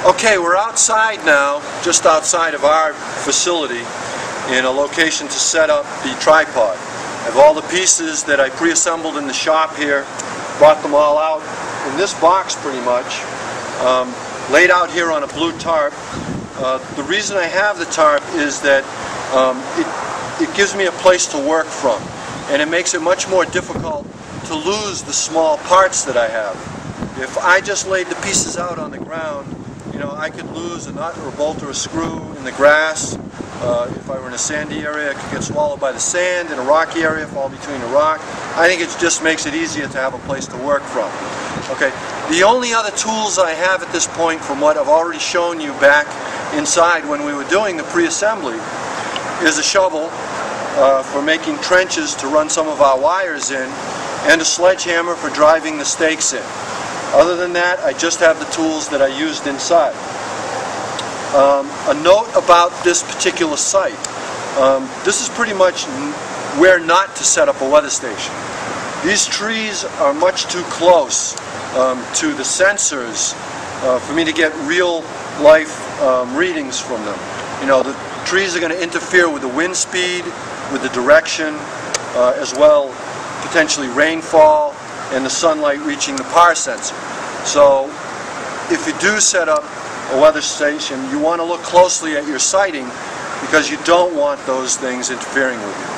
Okay, we're outside now, just outside of our facility, in a location to set up the tripod. I have all the pieces that I pre-assembled in the shop here, brought them all out in this box pretty much, laid out here on a blue tarp. The reason I have the tarp is that it gives me a place to work from, and it makes it much more difficult to lose the small parts that I have. If I just laid the pieces out on the ground, you know, I could lose a nut or a bolt or a screw in the grass. If I were in a sandy area, I could get swallowed by the sand. In a rocky area, fall between a rock. I think it just makes it easier to have a place to work from. Okay, the only other tools I have at this point, from what I've already shown you back inside when we were doing the pre-assembly, is a shovel for making trenches to run some of our wires in, and a sledgehammer for driving the stakes in. Other than that, I just have the tools that I used inside. A note about this particular site. This is pretty much where not to set up a weather station. These trees are much too close to the sensors for me to get real life readings from them. You know, the trees are going to interfere with the wind speed, with the direction, as well potentially rainfall and the sunlight reaching the power sensor. So if you do set up a weather station, you want to look closely at your sighting, because you don't want those things interfering with you.